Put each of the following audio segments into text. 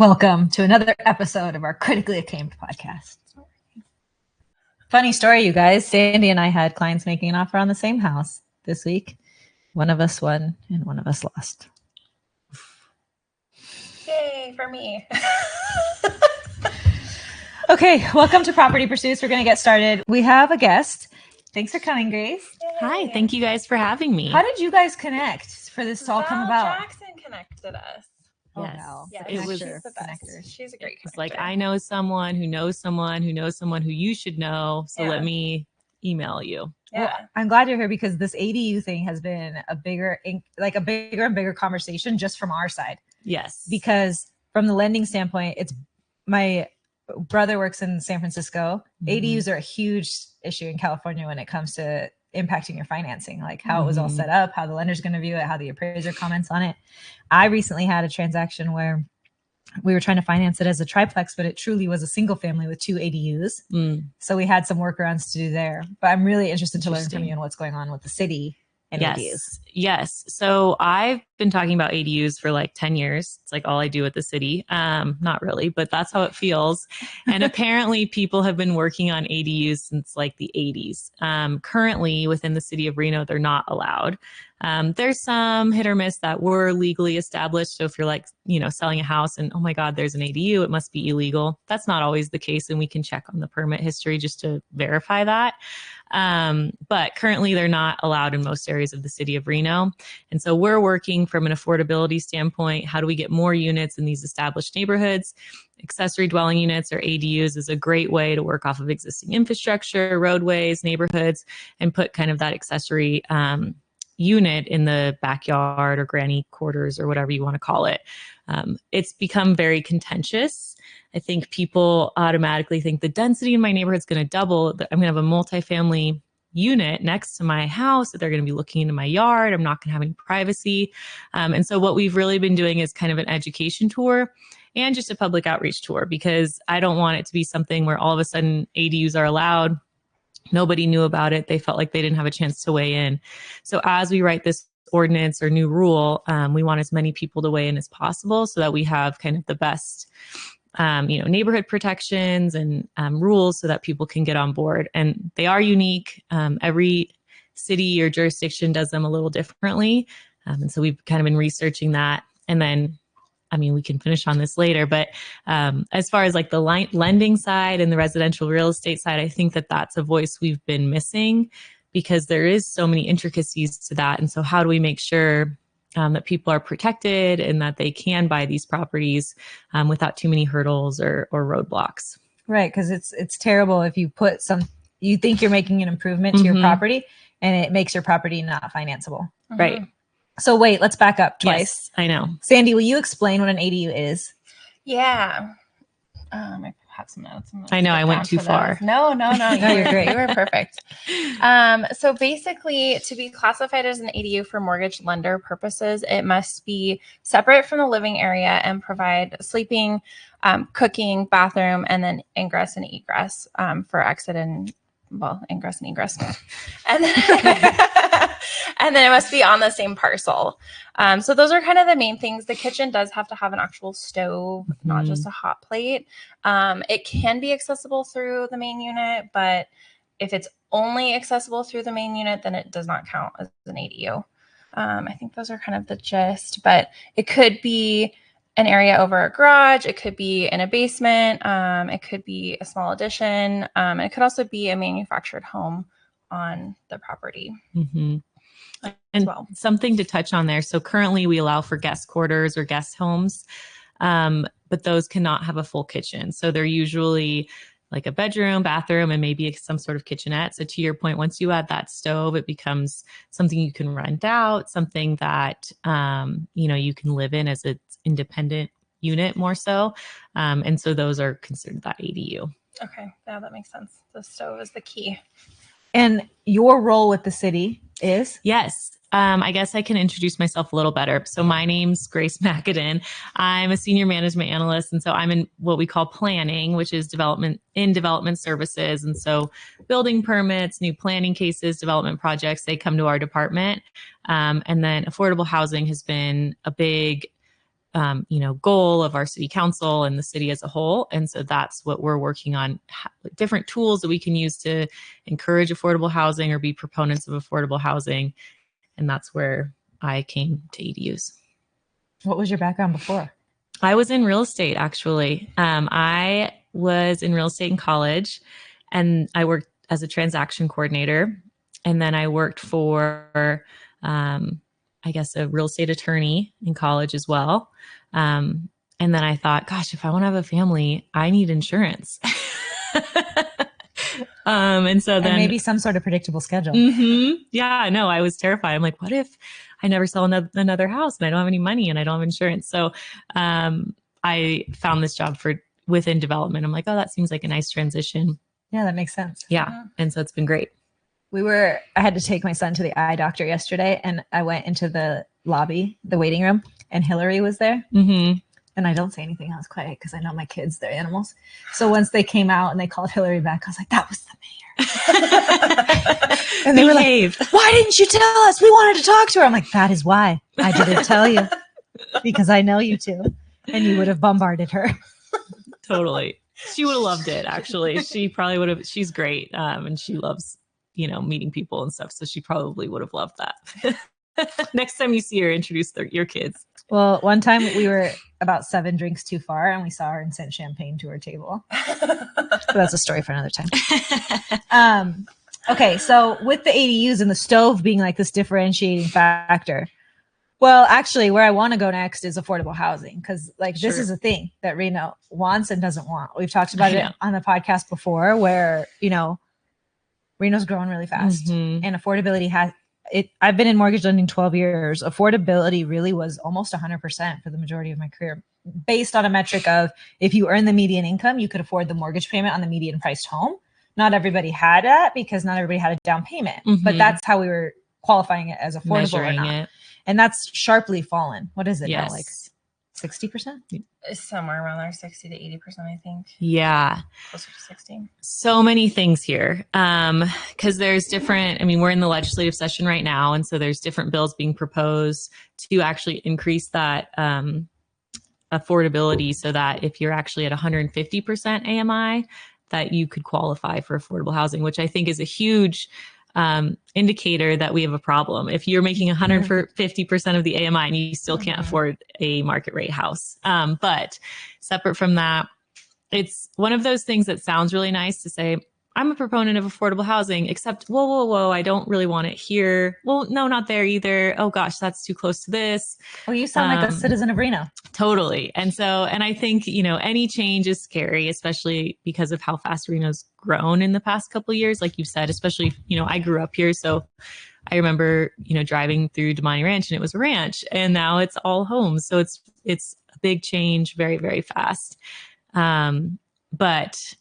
Welcome to another episode of our critically acclaimed podcast. Funny story, you guys. Sandy and I had clients making an offer on the same house this week. One of us won and one of us lost. Yay for me. Okay, welcome to Property Pursuits. We're going to get started. We have a guest. Thanks for coming, Grace. Yay. Hi, thank you guys for having me. How did you guys connect for this to all come about? Jackson connected us. Yes. Val. Yes, It was- she's the best. Connectors. She's a great It's like, connector. I know someone who knows someone who knows someone who you should know. So Yeah. let me email you. Yeah. Well, I'm glad you're here because this ADU thing has been a bigger and bigger conversation just from our side. Yes. Because from the lending standpoint, it's my brother works in San Francisco. ADUs are a huge issue in California when it comes to impacting your financing, like how it was all set up, how the lender's going to view it, how the appraiser comments on it. I recently had a transaction where we were trying to finance it as a triplex, but it truly was a single family with 2 ADUs. So we had some workarounds to do there. But I'm really interested to learn from you on what's going on with the city and ADUs. Yes. So I've been talking about ADUs for like 10 years. It's like all I do at the city. Not really, but that's how it feels. And apparently people have been working on ADUs since like the 80s. Currently within the city of Reno, they're not allowed. There's some hit or miss that were legally established. So if you're like, selling a house and, oh my God, there's an ADU, it must be illegal. That's not always the case. And we can check on the permit history just to verify that. But currently they're not allowed in most areas of the city of Reno. And so we're working from an affordability standpoint. How do we get more units in these established neighborhoods? Accessory dwelling units or ADUs is a great way to work off of existing infrastructure, roadways, neighborhoods, and put kind of that accessory, unit in the backyard or granny quarters or whatever you want to call it. It's become very contentious. I think people automatically think the density in my neighborhood is going to double. I'm going to have a multifamily unit next to my house that they're going to be looking into my yard. I'm not going to have any privacy. And so what we've really been doing is kind of an education tour and just a public outreach tour, because I don't want it to be something where all of a sudden ADUs are allowed. Nobody knew about it. They felt like they didn't have a chance to weigh in. So as we write this ordinance or new rule, we want as many people to weigh in as possible so that we have kind of the best, neighborhood protections and rules so that people can get on board. And they are unique. Every city or jurisdiction does them a little differently. And so we've kind of been researching that. And then we can finish on this later, but as far as like the lending side and the residential real estate side, I think that that's a voice we've been missing because there is so many intricacies to that. And so how do we make sure that people are protected and that they can buy these properties without too many hurdles or roadblocks? Right, because it's terrible if you you think you're making an improvement to your property and it makes your property not financeable. Right. So wait, let's back up twice. Yes, I know. Sandy, will you explain what an ADU is? Yeah. I have some notes. I know I went too far. No, you're great. You were perfect. So basically, to be classified as an ADU for mortgage lender purposes, it must be separate from the living area and provide sleeping, cooking, bathroom, and then ingress and egress for exit and ingress and egress. And then and then it must be on the same parcel. So those are kind of the main things. The kitchen does have to have an actual stove, not just a hot plate. It can be accessible through the main unit, but if it's only accessible through the main unit, then it does not count as an ADU. I think those are kind of the gist, but it could be an area over a garage. It could be in a basement. It could be a small addition. It could also be a manufactured home on the property. And something to touch on there. So currently we allow for guest quarters or guest homes, but those cannot have a full kitchen. So they're usually like a bedroom, bathroom, and maybe some sort of kitchenette. So to your point, once you add that stove, it becomes something you can rent out, something that, you can live in as an independent unit more so. And so those are considered that ADU. Okay. Yeah, that makes sense. The stove is the key. And your role with the city is? Yes. I guess I can introduce myself a little better. So my name's Grace Mackedon. I'm a senior management analyst. And so I'm in what we call planning, which is development services. And so building permits, new planning cases, development projects, they come to our department. And then affordable housing has been a big goal of our city council and the city as a whole. And so that's what we're working on, different tools that we can use to encourage affordable housing or be proponents of affordable housing. And that's where I came to ADUs. What was your background before? I was in real estate, actually. I was in real estate in college, and I worked as a transaction coordinator. And then I worked for, a real estate attorney in college as well. And then I thought, gosh, if I want to have a family, I need insurance. And then maybe some sort of predictable schedule. Yeah, no, I was terrified. I'm like, what if I never sell another house and I don't have any money and I don't have insurance? So I found this job within development. I'm like, oh, that seems like a nice transition. Yeah, that makes sense. Yeah. And so it's been great. I had to take my son to the eye doctor yesterday, and I went into the lobby, the waiting room, and Hillary was there. Mm-hmm. And I don't say anything. I was quiet because I know my kids, they're animals. So once they came out and they called Hillary back, I was like, that was the mayor. And they were like, why didn't you tell us? We wanted to talk to her. I'm like, that is why I didn't tell you, because I know you two and you would have bombarded her. Totally. She would have loved it, actually. She probably would have. She's great. And she loves, meeting people and stuff. So she probably would have loved that. Next time you see her, introduce your kids. Well, one time we were about 7 drinks too far and we saw her and sent champagne to her table. But that's a story for another time. Okay, so with the ADUs and the stove being like this differentiating factor, well, actually where I want to go next is affordable housing, because this is a thing that Reno wants and doesn't want. We've talked about it on the podcast before where, Reno's growing really fast and affordability I've been in mortgage lending 12 years. Affordability really was almost 100% for the majority of my career, based on a metric of if you earn the median income, you could afford the mortgage payment on the median priced home. Not everybody had that because not everybody had a down payment, but that's how we were qualifying it as affordable Measuring or not. it. And that's sharply fallen. What is it now? Yes. Like 60%? Somewhere around there, 60 to 80%, I think. Yeah. Closer to 60. So many things here. Because there's different, we're in the legislative session right now. And so there's different bills being proposed to actually increase that affordability so that if you're actually at 150% AMI, that you could qualify for affordable housing, which I think is a huge indicator that we have a problem. If you're making 150% of the AMI and you still can't afford a market rate house. But separate from that, it's one of those things that sounds really nice to say, I'm a proponent of affordable housing, except, whoa, I don't really want it here. Well, no, not there either. Oh gosh, that's too close to this. Well, you sound like a citizen of Reno. Totally. And I think, any change is scary, especially because of how fast Reno's grown in the past couple of years. Like you said, especially, I grew up here. So I remember, driving through Damani Ranch and it was a ranch and now it's all homes. So it's a big change very, very fast. But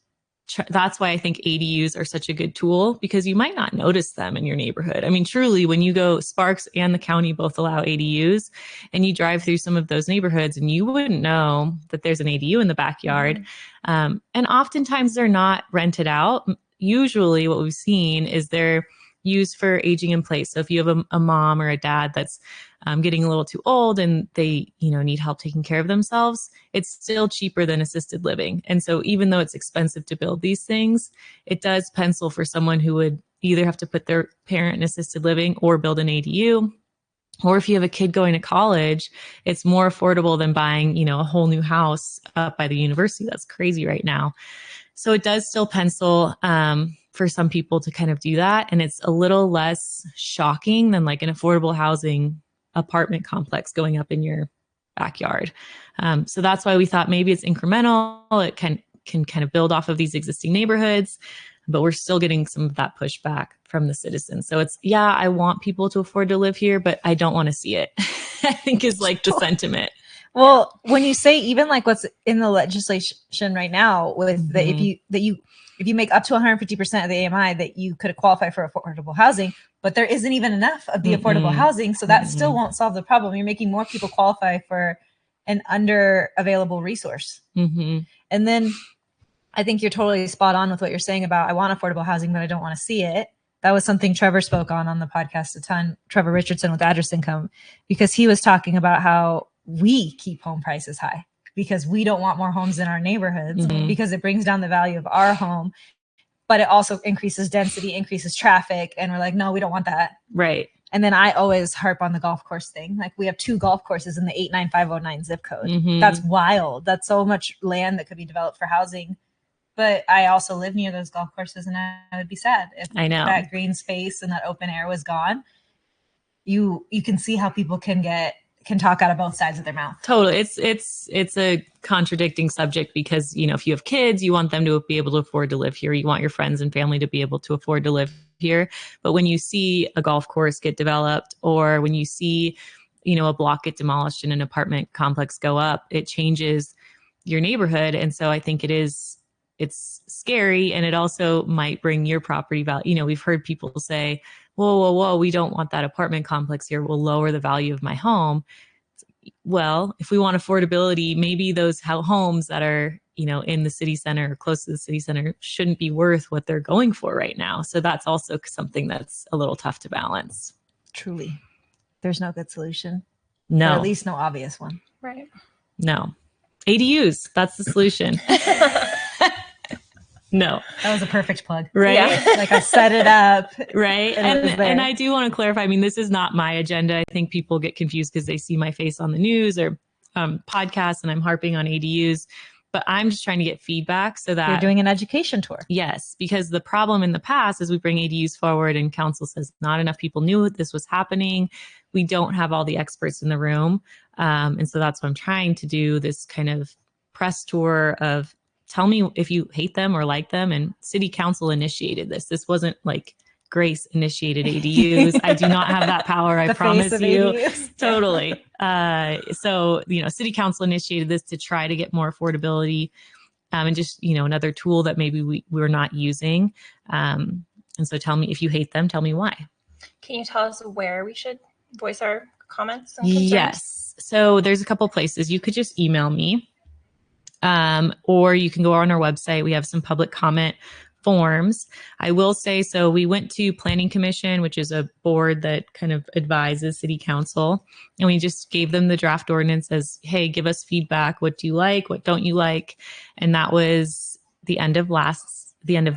that's why I think ADUs are such a good tool, because you might not notice them in your neighborhood. Truly, when you go, Sparks and the county both allow ADUs, and you drive through some of those neighborhoods and you wouldn't know that there's an ADU in the backyard. And oftentimes they're not rented out. Usually what we've seen is they're used for aging in place. So if you have a mom or a dad that's getting a little too old and they, need help taking care of themselves, it's still cheaper than assisted living. And so even though it's expensive to build these things, it does pencil for someone who would either have to put their parent in assisted living or build an ADU. Or if you have a kid going to college, it's more affordable than buying, a whole new house up by the university. That's crazy right now. So it does still pencil for some people to kind of do that. And it's a little less shocking than like an affordable housing apartment complex going up in your backyard. So that's why we thought maybe it's incremental. It can kind of build off of these existing neighborhoods, but we're still getting some of that pushback from the citizens. So it's, I want people to afford to live here, but I don't want to see it, I think is like the sentiment. Well, when you say even like what's in the legislation right now with the, if you make up to 150% of the AMI, that you could qualify for affordable housing, but there isn't even enough of the affordable housing. So that still won't solve the problem. You're making more people qualify for an under available resource. And then I think you're totally spot on with what you're saying about, I want affordable housing, but I don't want to see it. That was something Trevor spoke on the podcast a ton, Trevor Richardson with Address Income, because he was talking about how we keep home prices high because we don't want more homes in our neighborhoods because it brings down the value of our home, but it also increases density, increases traffic. And we're like, no, we don't want that. Right. And then I always harp on the golf course thing. Like we have 2 golf courses in the 89509 zip code. That's wild. That's so much land that could be developed for housing. But I also live near those golf courses, and I would be sad if that green space and that open air was gone. You can see how people can talk out of both sides of their mouth. Totally. It's a contradicting subject because, you know, if you have kids, you want them to be able to afford to live here. You want your friends and family to be able to afford to live here. But when you see a golf course get developed, or when you see, you know, a block get demolished and an apartment complex go up, it changes your neighborhood. And so I think it's scary, and it also might bring your property value. You know, we've heard people say, whoa, we don't want that apartment complex here. We'll lower the value of my home. Well, if we want affordability, maybe those homes that are, you know, in the city center or close to the city center shouldn't be worth what they're going for right now. So that's also something that's a little tough to balance. Truly. There's no good solution. No. Or at least no obvious one. Right. No. ADUs, that's the solution. No. That was a perfect plug. Right. Yeah. Like I set it up. Right. And I do want to clarify, I mean, this is not my agenda. I think people get confused because they see my face on the news or podcasts and I'm harping on ADUs, but I'm just trying to get feedback so that you're doing an education tour. Yes. Because the problem in the past is we bring ADUs forward and council says not enough people knew this was happening. We don't have all the experts in the room. And so that's what I'm trying to do, this kind of press tour of tell me if you hate them or like them. And city council initiated this. This wasn't like Grace initiated ADUs. I do not have that power. I promise you. Totally. So, you know, city council initiated this to try to get more affordability and just, you know, another tool that maybe we're not using. And so tell me if you hate them, tell me why. Can you tell us where we should voice our comments and concerns? Yes. So there's a couple places. You could just email me. Or you can go on our website. We have some public comment forms. I will say, so we went to Planning Commission, which is a board that kind of advises city council. And we just gave them the draft ordinance as, hey, give us feedback. What do you like? What don't you like? And that was the end of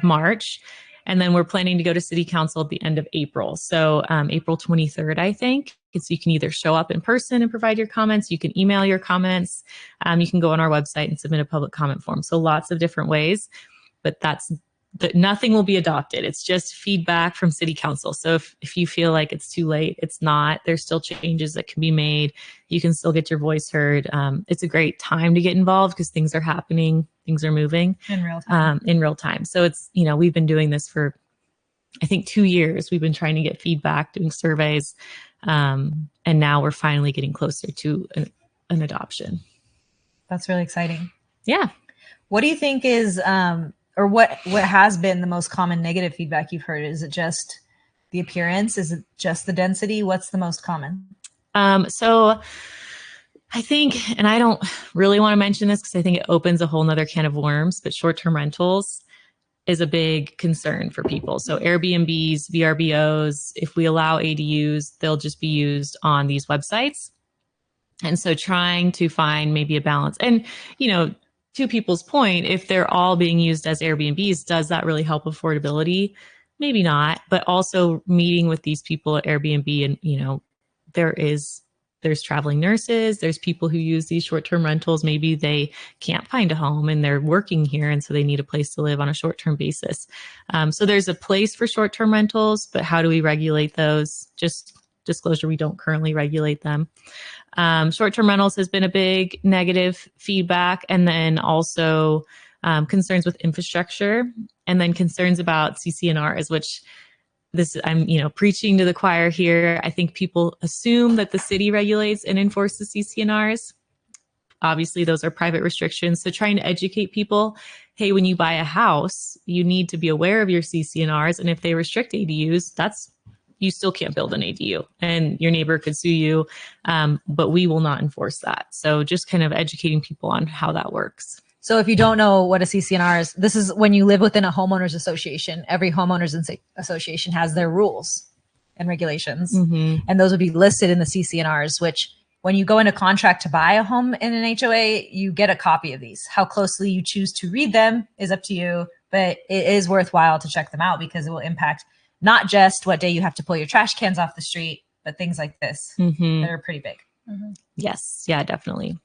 March. And then we're planning to go to city council at the end of April. So April 23rd, I think. So you can either show up in person and provide your comments. You can email your comments. You can go on our website and submit a public comment form. So lots of different ways, but nothing will be adopted. It's just feedback from city council. So if you feel like it's too late, it's not. There's still changes that can be made. You can still get your voice heard. It's a great time to get involved because things are happening. Things are moving in real time. So it's, you know, we've been doing this for, I think 2 years. We've been trying to get feedback, doing surveys. And now we're finally getting closer to an adoption. That's really exciting. Yeah. What do you think is, or what has been the most common negative feedback you've heard? Is it just the appearance? Is it just the density? What's the most common? So I think, and I don't really want to mention this because I think it opens a whole nother can of worms, but short-term rentals is a big concern for people. So Airbnbs, VRBOs, if we allow ADUs, they'll just be used on these websites. And so trying to find maybe a balance. And, you know, to people's point, if they're all being used as Airbnbs, does that really help affordability? Maybe not, but also meeting with these people at Airbnb and, you know, there's traveling nurses, there's people who use these short-term rentals. Maybe they can't find a home and they're working here. And so they need a place to live on a short-term basis. So there's a place for short-term rentals, but how do we regulate those? Just disclosure, we don't currently regulate them. Short-term rentals has been a big negative feedback. And then also concerns with infrastructure and then concerns about CCNRs, which I'm, you know, preaching to the choir here. I think people assume that the city regulates and enforces CCNRs. Obviously, those are private restrictions. So trying to educate people, hey, when you buy a house, you need to be aware of your CCNRs. And if they restrict ADUs, you still can't build an ADU and your neighbor could sue you, but we will not enforce that. So just kind of educating people on how that works. So if you don't know what a CCNR is, this is when you live within a homeowners association. Every homeowners association has their rules and regulations. Mm-hmm. And those would be listed in the CCNRs, which when you go into contract to buy a home in an HOA, you get a copy of these. How closely you choose to read them is up to you, but it is worthwhile to check them out because it will impact not just what day you have to pull your trash cans off the street, but things like this that are pretty big. Yes. Yeah, definitely.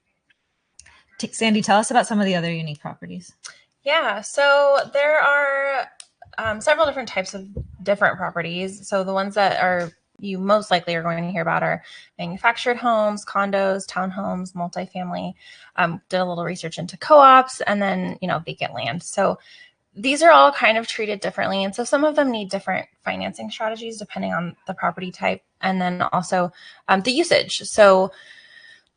Sandy, tell us about some of the other unique properties. Yeah, so there are several different types of different properties. So the ones that are you most likely are going to hear about are manufactured homes, condos, townhomes, multifamily. Did a little research into co-ops, and then vacant land. So these are all kind of treated differently, and so some of them need different financing strategies depending on the property type, and then also the usage. So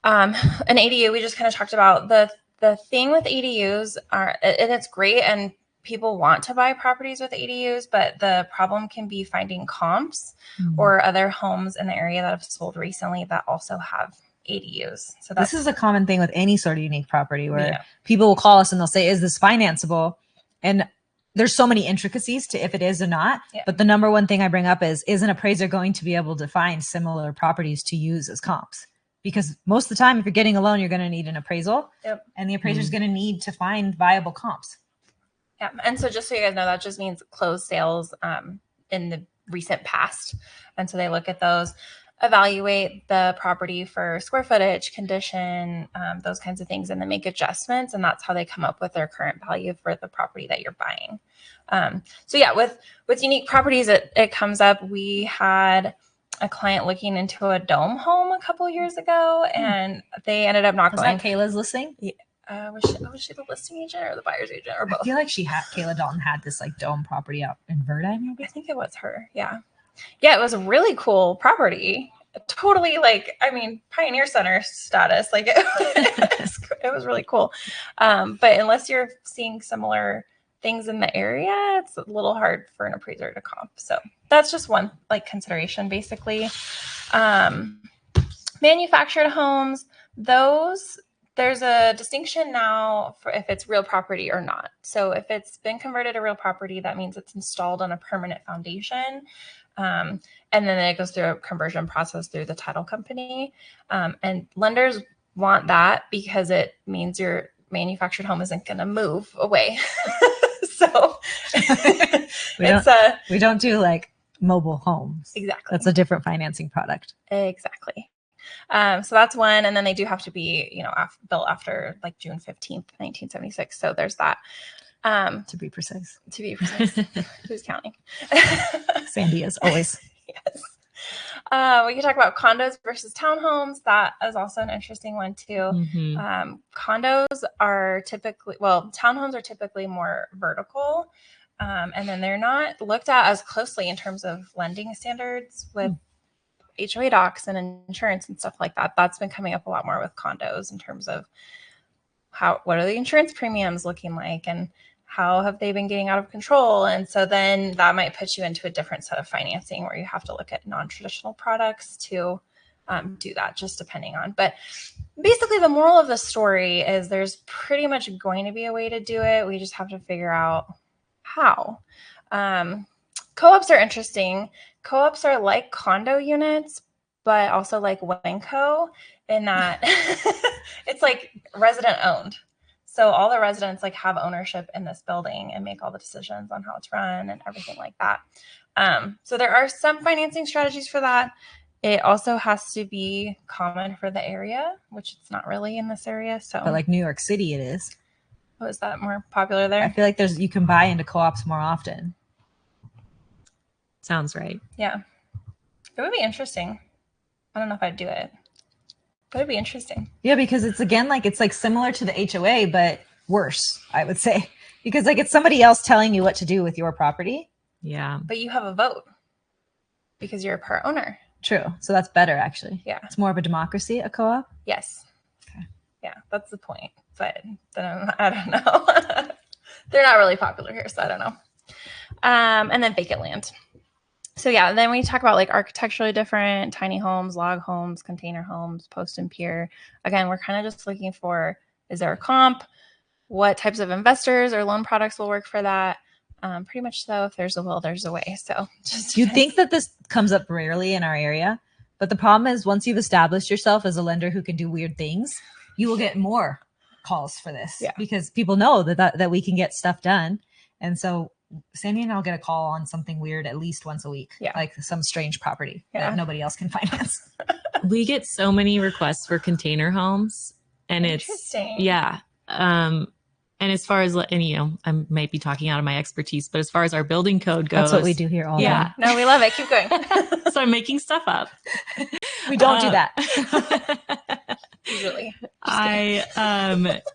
an ADU, we just kind of talked about the thing with ADUs and it's great, and people want to buy properties with ADUs, but the problem can be finding comps or other homes in the area that have sold recently that also have ADUs. So this is a common thing with any sort of unique property where people will call us and they'll say, is this financeable? And there's so many intricacies to if it is or not. But the number one thing I bring up is an appraiser going to be able to find similar properties to use as comps? Because most of the time, if you're getting a loan, you're going to need an appraisal. And the appraiser is going to need to find viable comps. Yeah. And so just so you guys know, that just means closed sales in the recent past. And so they look at those, evaluate the property for square footage, condition, those kinds of things, and then make adjustments. And that's how they come up with their current value for the property that you're buying. So yeah, with unique properties, it comes up. We had a client looking into a dome home a couple of years ago, and they ended up not going. Was that Kayla's listing? Yeah. Was she the listing agent or the buyer's agent or both? I feel like Kayla Dalton had this like dome property out in Verdi, maybe? I think it was her. Yeah. Yeah, it was a really cool property. Totally Pioneer Center status. Like it was really cool. But unless you're seeing similar things in the area, it's a little hard for an appraiser to comp. So that's just one consideration, basically. Manufactured homes, there's a distinction now for if it's real property or not. So if it's been converted to real property, that means it's installed on a permanent foundation. And then it goes through a conversion process through the title company. And lenders want that because it means your manufactured home isn't going to move away. So we don't do mobile homes. Exactly. That's a different financing product. Exactly. So that's one. And then they do have to be, built after June 15th, 1976. So there's that. To be precise. Who's counting? Sandy is always. Yes. We can talk about condos versus townhomes. That is also an interesting one too. Condos are townhomes are typically more vertical. And then they're not looked at as closely in terms of lending standards with HOA docs and insurance and stuff like that. That's been coming up a lot more with condos in terms of what are the insurance premiums looking like and how have they been getting out of control? And so then that might put you into a different set of financing where you have to look at non-traditional products to do that, just depending on. But basically the moral of the story is there's pretty much going to be a way to do it. We just have to figure out how. Co-ops are interesting. Co-ops are like condo units, but also like WinCo in that it's resident owned. So all the residents have ownership in this building and make all the decisions on how it's run and everything like that. So there are some financing strategies for that. It also has to be common for the area, which it's not really in this area. So, but New York City, it is. Oh, is that more popular there? I feel like you can buy into co-ops more often. Sounds right. Yeah, it would be interesting. I don't know if I'd do it. But it'd be interesting. Yeah, because it's it's similar to the HOA, but worse, I would say. Because it's somebody else telling you what to do with your property. Yeah. But you have a vote because you're a part owner. True. So that's better, actually. Yeah. It's more of a democracy, a co-op? Yes. Okay. Yeah, that's the point. But then I don't know. They're not really popular here, so I don't know. And then vacant land. So yeah, then we talk about architecturally different, tiny homes, log homes, container homes, post and pier. Again, we're kind of just looking for, is there a comp? What types of investors or loan products will work for that? Pretty much so. If there's a will, there's a way. So you'd think that this comes up rarely in our area, But the problem is once you've established yourself as a lender who can do weird things, you will get more calls for this because people know that we can get stuff done. And so Sandy and I'll get a call on something weird at least once a week, like some strange property that nobody else can finance. We get so many requests for container homes, and Interesting. And as far as, and you know, I might be talking out of my expertise, but as far as our building code goes, that's what we do here all day. No, we love it. Keep going. So I'm making stuff up. We don't do that. Usually.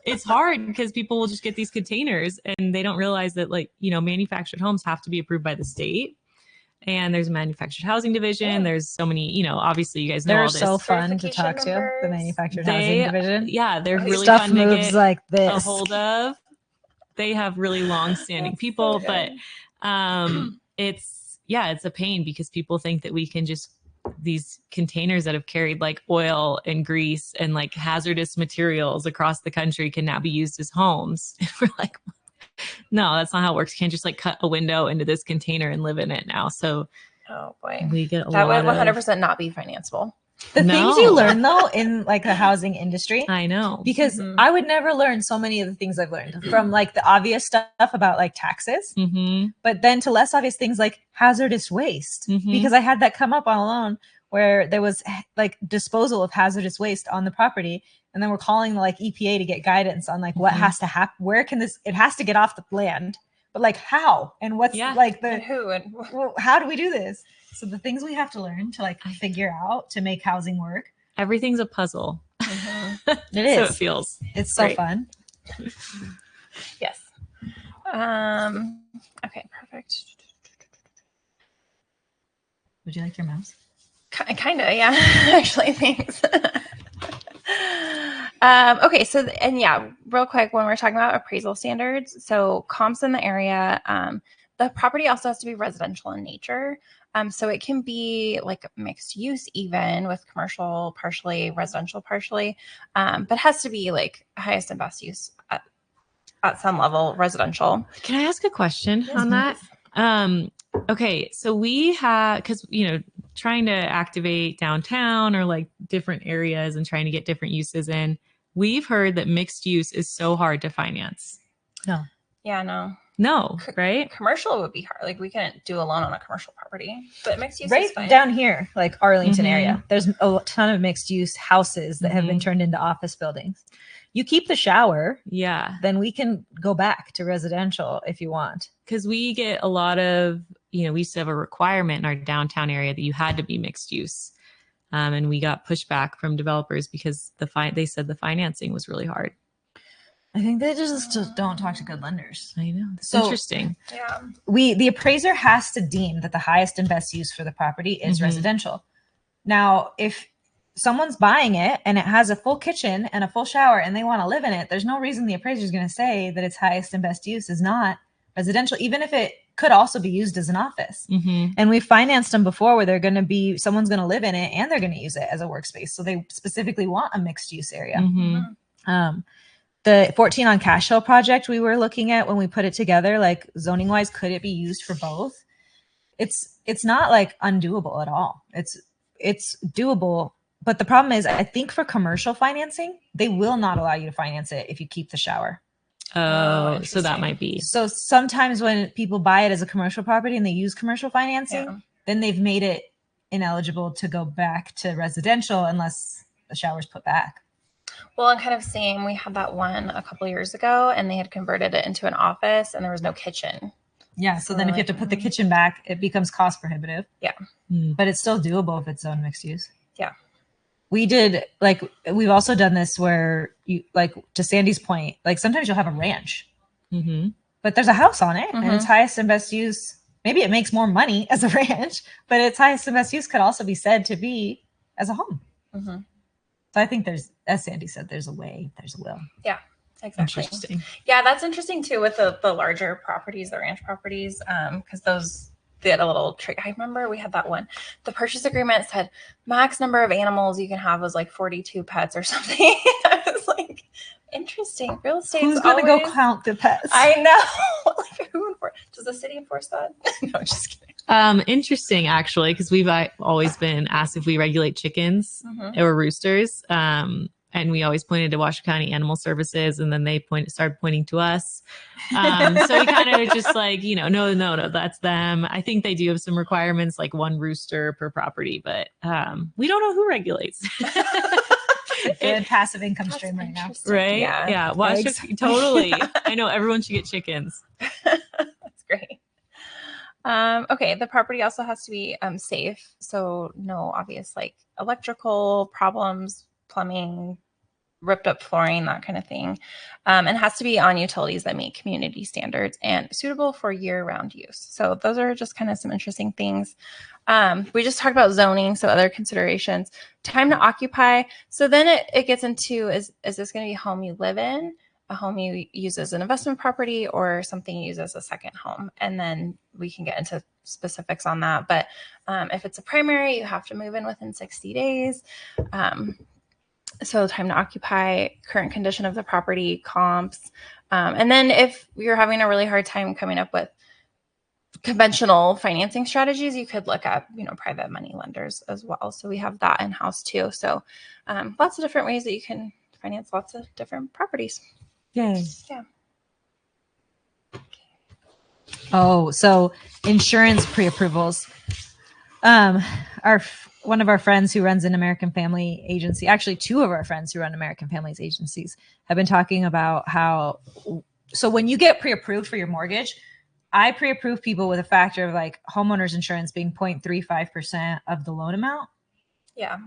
It's hard because people will just get these containers and they don't realize that, like, you know, manufactured homes have to be approved by the state. And there's a manufactured housing division. There's so many, you know, obviously you guys know all this. They're so fun to talk to, the manufactured housing division. Yeah, they're really stuff fun moves to get like this. a hold of. They have really long-standing people, but it's a pain because people think that we can just, these containers that have carried like oil and grease and like hazardous materials across the country can now be used as homes. And we're like, no, that's not how it works. You can't just like cut a window into this container and live in it now. So we get that would 100% not be financeable. The things you learn though in like the housing industry, I know, because I would never learn so many of the things I've learned from like the obvious stuff about like taxes, but then to less obvious things like hazardous waste, because I had that come up all alone where there was like disposal of hazardous waste on the property. And then we're calling the like EPA to get guidance on like what has to happen. Where can this, it has to get off the land, but like how, and what's like the, and who, and how do we do this? So the things we have to learn to like figure out to make housing work. Everything's a puzzle. It is. So it feels. It's so fun. Yes. Okay, perfect. Would you like your mouse? Kind of, yeah. Actually, thanks. Okay, so, and yeah, real quick, when we're talking about appraisal standards, so comps in the area, the property also has to be residential in nature. So it can be like mixed use, even with commercial partially, residential partially, but has to be like highest and best use at some level residential. Can I ask a question on that? Okay, so we have, because, you know, trying to activate downtown or like different areas and trying to get different uses in, we've heard that mixed use is so hard to finance. No. Yeah, no. No, right? Commercial would be hard. Like we couldn't do a loan on a commercial property, but mixed use right is fine. down here, like Arlington area, there's a ton of mixed use houses that have been turned into office buildings. You keep the shower, then we can go back to residential if you want. Because we get a lot of, you know, we used to have a requirement in our downtown area that you had to be mixed use. And we got pushback from developers because they said the financing was really hard. I think they just don't talk to good lenders. I know. It's interesting. Yeah. The appraiser has to deem that the highest and best use for the property is residential. Now, if someone's buying it and it has a full kitchen and a full shower and they want to live in it, there's no reason the appraiser is going to say that its highest and best use is not residential, even if it could also be used as an office. And we financed them before where they're going to be, someone's going to live in it and they're going to use it as a workspace. So they specifically want a mixed use area. The 14 on Cash Hill project we were looking at when we put it together, like zoning wise, could it be used for both? It's not like undoable at all. It's doable. But the problem is, I think for commercial financing, they will not allow you to finance it if you keep the shower. Oh, so that might be. So sometimes when people buy it as a commercial property and they use commercial financing, then they've made it ineligible to go back to residential unless the shower's put back. Well, and kind of same, we had that one a couple of years ago and they had converted it into an office and there was no kitchen. Yeah. So then if you have to put the kitchen back, it becomes cost prohibitive. Yeah. But it's still doable if it's zone mixed use. Yeah. We did, like, we've also done this where you, like, to Sandy's point, like sometimes you'll have a ranch, but there's a house on it and its highest and best use. Maybe it makes more money as a ranch, but its highest and best use could also be said to be as a home. So I think there's, as Sandy said, there's a way, there's a will. Yeah, exactly. Interesting. Yeah, that's interesting too with the larger properties, the ranch properties, because those, they had a little trick. I remember we had that one. The purchase agreement said max number of animals you can have was like 42 pets or something. I was like, interesting. Real estate. Who's going to go count the pets? I know. Like, does the city enforce that? No, just kidding. Interesting, actually, because we've always been asked if we regulate chickens or roosters. And we always pointed to Washoe County Animal Services, and then they started pointing to us. So we kind of just like, no, that's them. I think they do have some requirements, like 1 rooster per property, but we don't know who regulates. Good passive income stream right now. Right? Yeah. Washoe, totally. I know everyone should get chickens. That's great. Okay, the property also has to be safe. So no obvious like electrical problems, plumbing, ripped up flooring, that kind of thing. And has to be on utilities that meet community standards and suitable for year-round use. So those are just kind of some interesting things. We just talked about zoning, so other considerations. Time to occupy. So then it gets into, is this going to be a home you live in, a home you use as an investment property, or something you use as a second home? And then we can get into specifics on that. But if it's a primary, you have to move in within 60 days. So time to occupy, current condition of the property, comps. And then if you're having a really hard time coming up with conventional financing strategies, you could look at, private money lenders as well. So we have that in-house too. So lots of different ways that you can finance lots of different properties. Yay. Yeah. Oh, so insurance pre-approvals. One of our friends who runs an American Family Agency, actually 2 of our friends who run American Families agencies, have been talking about how, so when you get pre-approved for your mortgage, I pre-approve people with a factor of like homeowners insurance being 0.35% of the loan amount. Yeah.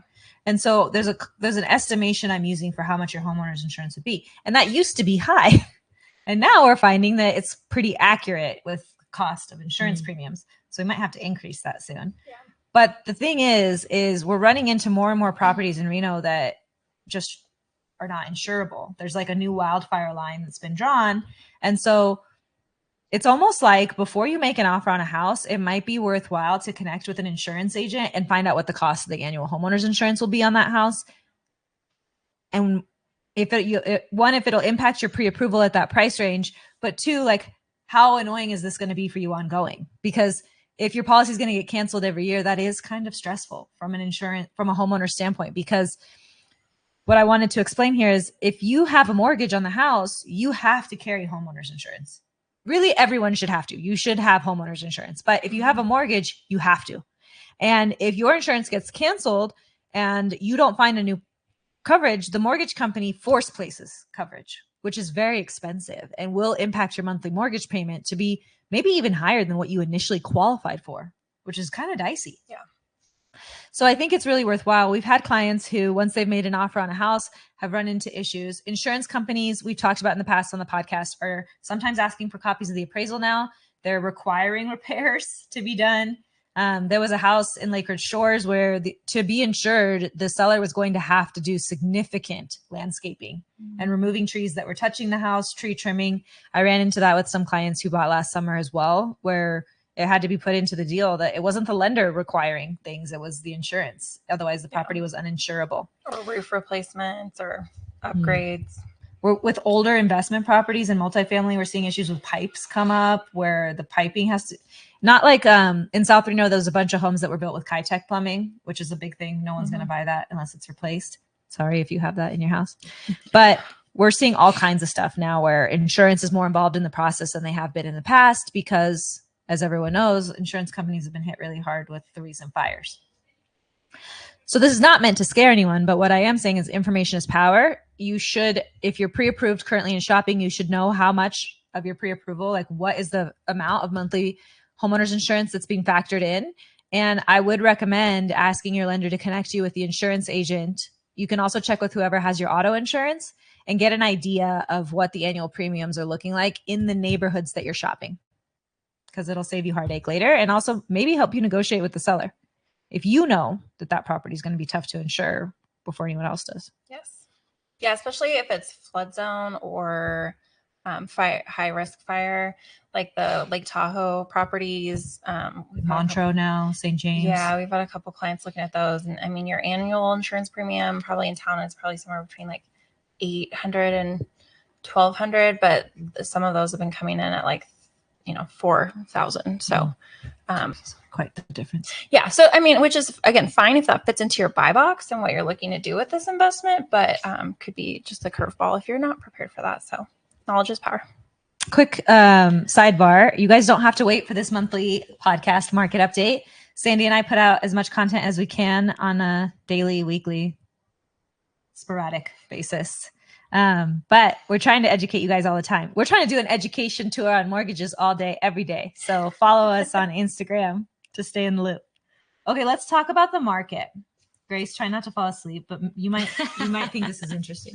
And so there's an estimation I'm using for how much your homeowners insurance would be. And that used to be high. And now we're finding that it's pretty accurate with cost of insurance premiums. So we might have to increase that soon. Yeah. But the thing is we're running into more and more properties in Reno that just are not insurable. There's like a new wildfire line that's been drawn. And so it's almost like before you make an offer on a house, it might be worthwhile to connect with an insurance agent and find out what the cost of the annual homeowners insurance will be on that house. And if it'll impact your pre-approval at that price range, but 2, like how annoying is this going to be for you ongoing? Because if your policy is going to get canceled every year, that is kind of stressful from a homeowner standpoint. Because what I wanted to explain here is if you have a mortgage on the house, you have to carry homeowners insurance. Really, everyone should have to. You should have homeowners insurance. But if you have a mortgage, you have to. And if your insurance gets canceled and you don't find a new coverage, the mortgage company force places coverage, which is very expensive and will impact your monthly mortgage payment to be maybe even higher than what you initially qualified for, which is kind of dicey. Yeah. So I think it's really worthwhile. We've had clients who, once they've made an offer on a house, have run into issues. Insurance companies, we've talked about in the past on the podcast, are sometimes asking for copies of the appraisal now. They're requiring repairs to be done. There was a house in Lake Ridge Shores where to be insured, the seller was going to have to do significant landscaping and removing trees that were touching the house, tree trimming. I ran into that with some clients who bought last summer as well, where it had to be put into the deal that it wasn't the lender requiring things, it was the insurance. Otherwise, the property was uninsurable. Or roof replacements or upgrades. With older investment properties and multifamily, we're seeing issues with pipes come up where the piping has to, not like in South Reno, there's a bunch of homes that were built with Kitech plumbing, which is a big thing. No one's going to buy that unless it's replaced. Sorry if you have that in your house. But we're seeing all kinds of stuff now where insurance is more involved in the process than they have been in the past because, as everyone knows, insurance companies have been hit really hard with the recent fires. So this is not meant to scare anyone, but what I am saying is information is power. You should, if you're pre-approved currently in shopping, you should know how much of your pre-approval, like what is the amount of monthly homeowners insurance that's being factored in. And I would recommend asking your lender to connect you with the insurance agent. You can also check with whoever has your auto insurance and get an idea of what the annual premiums are looking like in the neighborhoods that you're shopping, because it'll save you heartache later and also maybe help you negotiate with the seller if you know that property is going to be tough to insure before anyone else does. Yes. Yeah, especially if it's flood zone or high risk fire, like the Lake Tahoe properties. Montreux now, St. James. Yeah, we've had a couple clients looking at those. And I mean, your annual insurance premium probably in town is probably somewhere between like $800 and $1,200, but some of those have been coming in at like, $4,000. So quite the difference. Yeah. So, I mean, which is, again, fine if that fits into your buy box and what you're looking to do with this investment, but could be just a curveball if you're not prepared for that. So knowledge is power. Quick sidebar. You guys don't have to wait for this monthly podcast market update. Sandy and I put out as much content as we can on a daily, weekly, sporadic basis. But we're trying to educate you guys all the time. We're trying to do an education tour on mortgages all day, every day. So follow us on Instagram to stay in the loop. Okay, let's talk about the market. Grace, try not to fall asleep, but you might think this is interesting.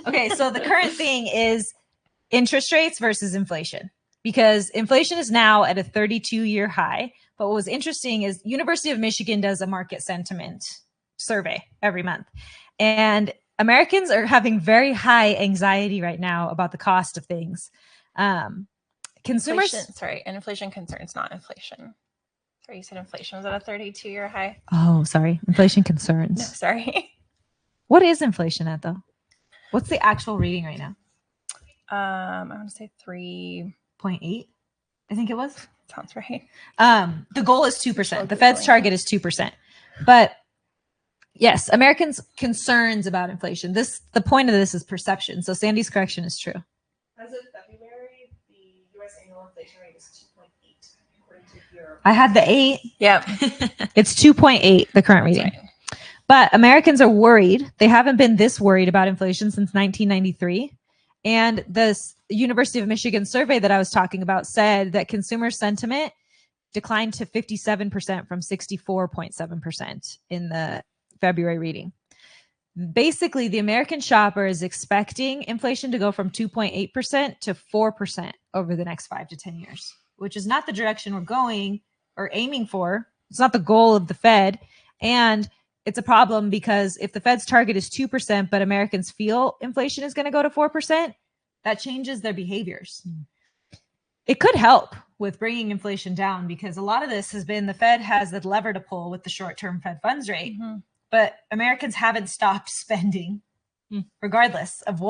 Okay, so the current thing is interest rates versus inflation, because inflation is now at a 32-year high. But what was interesting is University of Michigan does a market sentiment survey every month. And Americans are having very high anxiety right now about the cost of things. Consumers, inflation concerns, not inflation. Sorry, you said inflation was at a 32-year high. Oh, sorry, inflation concerns. No, sorry. What is inflation at though? What's the actual reading right now? I want to say 3.8. I think it was. Sounds right. The goal is 2%. The Fed's target is 2%. But yes, Americans' concerns about inflation. The point of this is perception. So Sandy's correction is true. As of February, the U.S. annual inflation rate is 2.8, according to your. I had the 8. Yep. It's 2.8, the current reading. Right. But Americans are worried. They haven't been this worried about inflation since 1993. And this University of Michigan survey that I was talking about said that consumer sentiment declined to 57% from 64.7% in the February reading. Basically, the American shopper is expecting inflation to go from 2.8% to 4% over the next 5 to 10 years, which is not the direction we're going or aiming for. It's not the goal of the Fed. And it's a problem because if the Fed's target is 2%, but Americans feel inflation is going to go to 4%, that changes their behaviors. It could help with bringing inflation down because a lot of this has been the Fed has the lever to pull with the short-term Fed funds rate, but Americans haven't stopped spending regardless of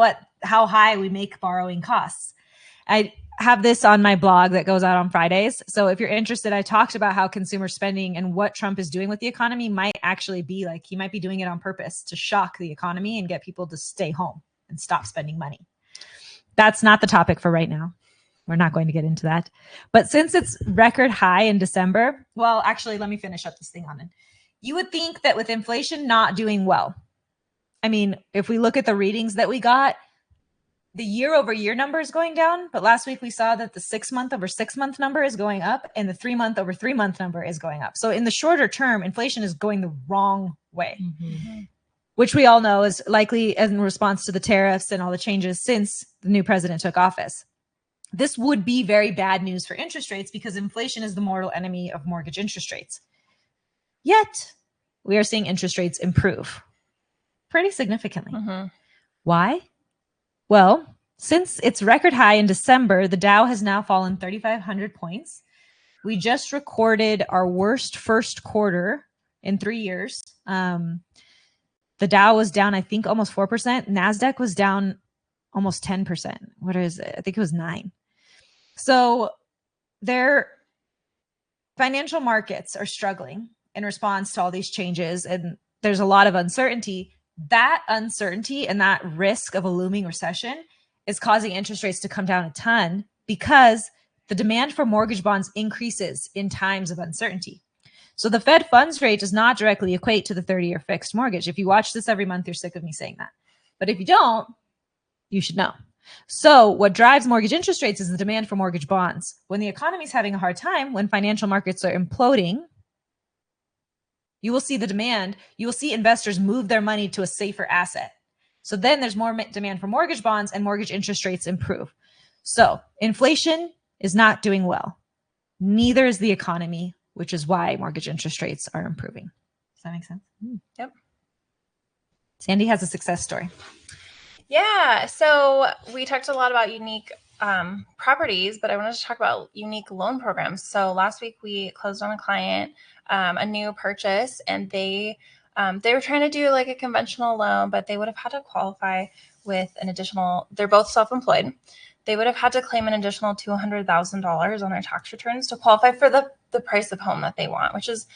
how high we make borrowing costs. I have this on my blog that goes out on Fridays. So if you're interested, I talked about how consumer spending and what Trump is doing with the economy might actually be like, he might be doing it on purpose to shock the economy and get people to stay home and stop spending money. That's not the topic for right now. We're not going to get into that. But since it's record high in December, well, actually, let me finish up this thing on it. You would think that with inflation not doing well, I mean, if we look at the readings that we got, the year-over-year number is going down, but last week we saw that the 6-month over 6-month number is going up and the 3-month over 3-month number is going up. So in the shorter term, inflation is going the wrong way, which we all know is likely in response to the tariffs and all the changes since the new president took office. This would be very bad news for interest rates because inflation is the mortal enemy of mortgage interest rates. Yet, we are seeing interest rates improve pretty significantly. Why? Well, since its record high in December, the Dow has now fallen 3,500 points. We just recorded our worst first quarter in 3 years. The Dow was down, I think, almost 4%. NASDAQ was down almost 10%. What is it? I think it was 9%. So their financial markets are struggling in response to all these changes, and there's a lot of uncertainty. That uncertainty and that risk of a looming recession is causing interest rates to come down a ton because the demand for mortgage bonds increases in times of uncertainty. So the Fed funds rate does not directly equate to the 30-year fixed mortgage. If you watch this every month, you're sick of me saying that. But if you don't, you should know. So what drives mortgage interest rates is the demand for mortgage bonds. When the economy is having a hard time, when financial markets are imploding, you will see the demand. You will see investors move their money to a safer asset. So then there's more demand for mortgage bonds and mortgage interest rates improve. So inflation is not doing well. Neither is the economy, which is why mortgage interest rates are improving. Does that make sense? Yep. Sandy has a success story. Yeah. So we talked a lot about unique properties, but I wanted to talk about unique loan programs. So last week we closed on a client, a new purchase, and they were trying to do like a conventional loan, but they would have had to qualify with an additional, they're both self-employed. they would have had to claim an additional $200,000 on their tax returns to qualify for the price of home that they want, which is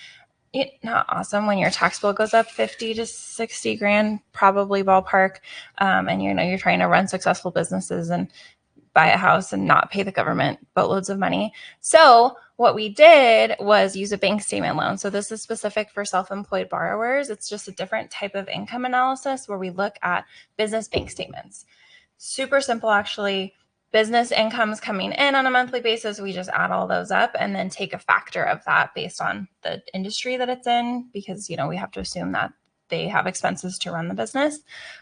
not awesome when your tax bill goes up 50 to 60 grand, probably ballpark. And you're trying to run successful businesses and buy a house and not pay the government boatloads of money. So what we did was use a bank statement loan. So this is specific for self-employed borrowers. It's just a different type of income analysis where we look at business bank statements. Super simple, actually. Business incomes coming in on a monthly basis. We just add all those up and then take a factor of that based on the industry that it's in, because, we have to assume that they have expenses to run the business.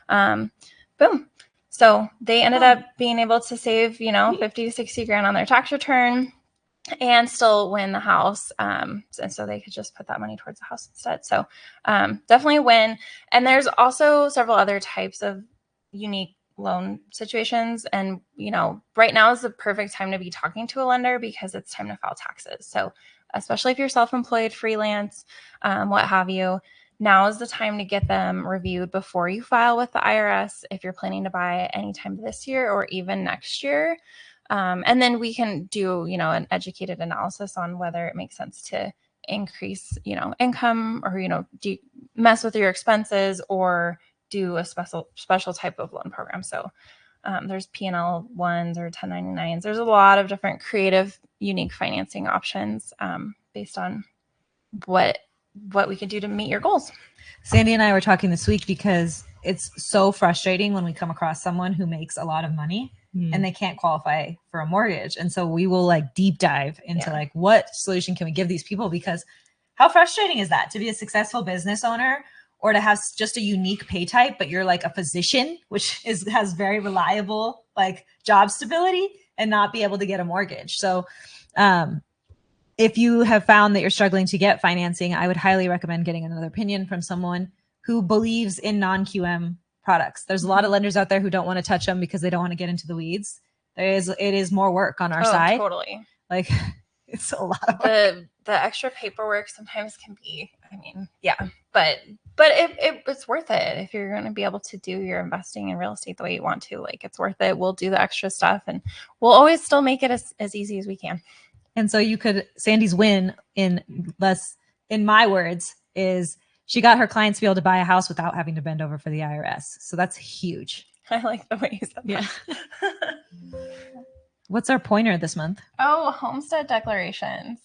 Boom. So they ended up being able to save, 50 to 60 grand on their tax return and still win the house. And so they could just put that money towards the house instead. So definitely win. And there's also several other types of unique loan situations. And, right now is the perfect time to be talking to a lender because it's time to file taxes. So especially if you're self-employed, freelance, what have you, now is the time to get them reviewed before you file with the IRS if you're planning to buy anytime this year or even next year. And then we can do, an educated analysis on whether it makes sense to increase, income or, mess with your expenses or do a special type of loan program. So there's P&L ones or 1099s. There's a lot of different creative, unique financing options based on what we can do to meet your goals. Sandy and I were talking this week because it's so frustrating when we come across someone who makes a lot of money and they can't qualify for a mortgage. And so we will deep dive into what solution can we give these people, because how frustrating is that to be a successful business owner or to have just a unique pay type, but you're a physician, which has very reliable job stability, and not be able to get a mortgage. So if you have found that you're struggling to get financing, I would highly recommend getting another opinion from someone who believes in non-QM products. There's a lot of lenders out there who don't want to touch them because they don't want to get into the weeds. It is more work on our side. Totally. It's a lot of work. The extra paperwork sometimes can be, but it's worth it if you're going to be able to do your investing in real estate the way you want to. It's worth it. We'll do the extra stuff and we'll always still make it as easy as we can. And so Sandy's win in my words, is she got her clients to be able to buy a house without having to bend over for the IRS. So that's huge. I like the way you said that. What's our pointer this month? Oh, homestead declarations.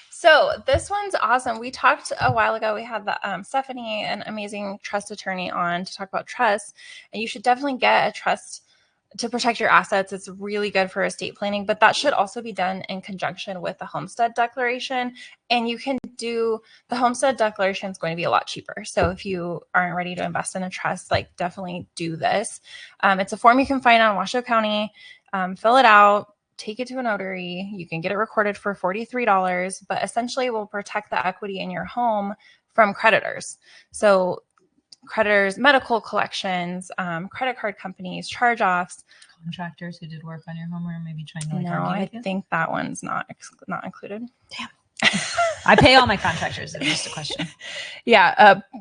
So this one's awesome. We talked a while ago. We had Stephanie, an amazing trust attorney, on to talk about trust. And you should definitely get a trust to protect your assets. It's really good for estate planning, but that should also be done in conjunction with the homestead declaration. And you can do the homestead declaration is going to be a lot cheaper. So if you aren't ready to invest in a trust, definitely do this. It's a form you can find on Washoe County. Fill it out, take it to a notary. You can get it recorded for $43, but essentially it will protect the equity in your home from creditors. So creditors, medical collections, credit card companies, charge-offs, contractors who did work on your home or maybe trying to no, I think that one's not included. Damn. I pay all my contractors. It's just a question.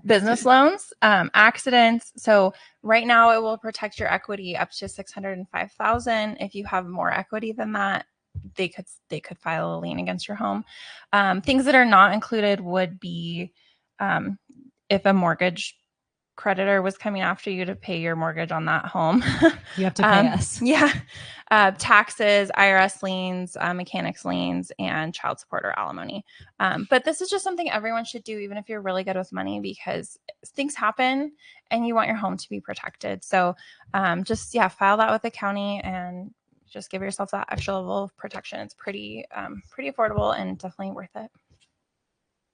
Business loans, accidents. So right now it will protect your equity up to $605,000. If you have more equity than that, they could file a lien against your home. Things that are not included would be if a mortgage creditor was coming after you to pay your mortgage on that home. You have to pay us. Yeah. Taxes, IRS liens, mechanics liens, and child support or alimony. But this is just something everyone should do, even if you're really good with money, because things happen and you want your home to be protected. So file that with the county and just give yourself that extra level of protection. It's pretty affordable and definitely worth it.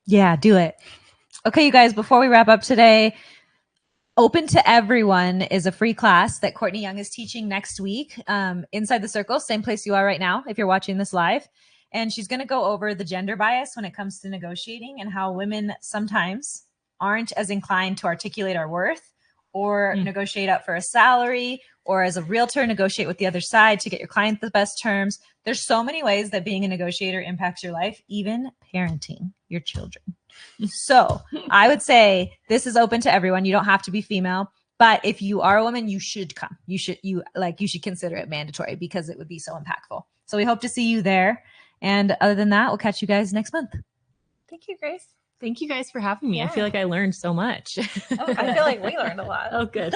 Yeah, do it. Okay, you guys, before we wrap up today, Open to Everyone is a free class that Courtney Young is teaching next week, inside the circle, same place you are right now if you're watching this live. And she's going to go over the gender bias when it comes to negotiating and how women sometimes aren't as inclined to articulate our worth or negotiate up for a salary, or as a realtor, negotiate with the other side to get your client the best terms. There's so many ways that being a negotiator impacts your life, even parenting your children. So I would say this is open to everyone. You don't have to be female, But if you are a woman, you should come. You should consider it mandatory because it would be so impactful. So we hope to see you there. And other than that, we'll catch you guys next month. Thank you, Grace. Thank you guys for having me. Yeah. I feel like I learned so much. I feel like we learned a lot. Oh, good.